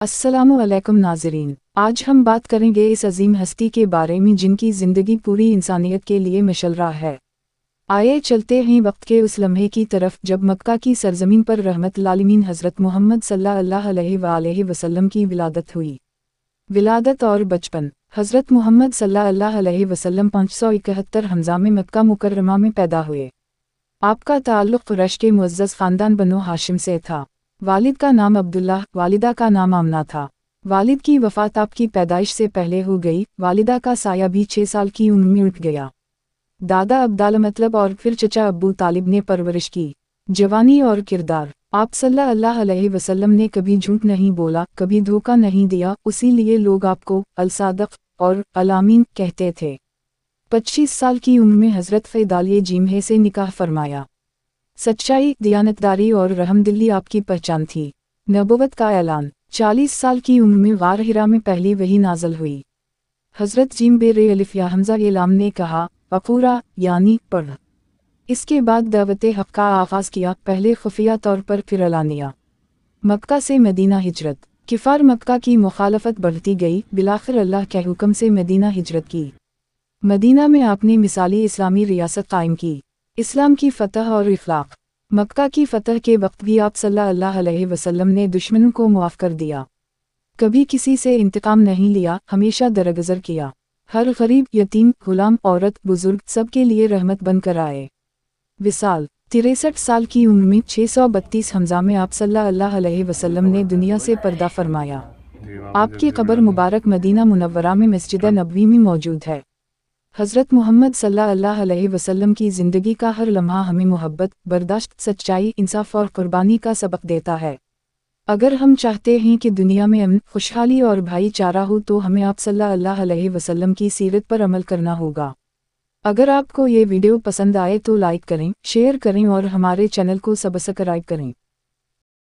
अस्सलामु अलैकुम नाज़रीन, आज हम बात करेंगे इस अजीम हस्ती के बारे में जिनकी ज़िंदगी पूरी इंसानियत के लिए मशल रहा है। आइए चलते हैं वक्त के उस लम्हे की तरफ जब मक्का की सरजमीन पर रहमतुल आलमीन हज़रत मोहम्मद सल्लल्लाहु अलैहि वसल्लम की विलादत हुई। विलादत और बचपन। हज़रत मोहम्मद सल्लल्लाहु अलैहि वसल्लम 571 हमज़ा में मक्का मुकर्रमा में पैदा हुए। आपका ताल्लुक़ कुरैश के मुअज़्ज़ज़ ख़ानदान बनो हाशिम से था। वालिद का नाम अब्दुल्लाह, वालिदा का नाम आमना था। वालिद की वफ़ात आपकी पैदाइश से पहले हो गई। वालिदा का साया भी 6 साल की उम्र में उठ गया। दादा अब्दाल मतलब और फिर चचा अब्बू तालिब ने परवरिश की। जवानी और किरदार। आप सल्लल्लाहु अलैहि वसल्लम ने कभी झूठ नहीं बोला, कभी धोखा नहीं दिया, इसीलिए लोग आपको अल-सादिक़ और अल-अमीन कहते थे। 25 साल की उम्र में हज़रत फ़ैदालिए जिम्हे से निकाह फरमाया। सच्चाई, दियानतदारी और रहमदिली आपकी पहचान थी। नबुवत का ऐलान। 40 साल की उम्र में गार हिरा में पहली वही नाज़िल हुई। हज़रत जिम बेरे अलिफ या हमज़ा इलाम ने कहा, अक़ूरा यानी पढ़। इसके बाद दावत हक़ का आगाज़ किया, पहले खुफिया तौर पर फिर अलानिया। मक्का से मदीना हिजरत। किफ़ार मक्का की मुखालफत बढ़ती गई, बिलाखिर अल्लाह के हुक्म से मदीना हिजरत की। मदीना में आपने मिसाली इस्लामी रियासत कायम की। इस्लाम की फ़तह और इख़लाक़। मक्का की फ़तह के वक्त भी आप सल्लल्लाहु अलैहि वसल्लम ने दुश्मनों को मुआफ़ कर दिया। कभी किसी से इंतकाम नहीं लिया, हमेशा दरगुज़र किया। हर गरीब, यतीम, गुलाम, औरत, बुजुर्ग सबके लिए रहमत बनकर आए। विसाल। 63 साल की उम्र में 632 हमज़ा में आप सल्लल्लाहु अलैहि वसल्लम ने दुनिया से पर्दा फरमाया। आपकी कब्र मुबारक मदीना मुनव्वरा में मस्जिद नबवी में मौजूद है। हज़रत मोहम्मद सल्लल्लाहु अलैहि वसल्लम की ज़िंदगी का हर लम्हा हमें मोहब्बत, बर्दाश्त, सच्चाई, इंसाफ और कुर्बानी का सबक देता है। अगर हम चाहते हैं कि दुनिया में अमन, खुशहाली और भाईचारा हो तो हमें आप सल्लल्लाहु अलैहि वसल्लम की सीरत पर अमल करना होगा। अगर आपको ये वीडियो पसंद आए तो लाइक करें, शेयर करें और हमारे चैनल को सब्सक्राइब करें।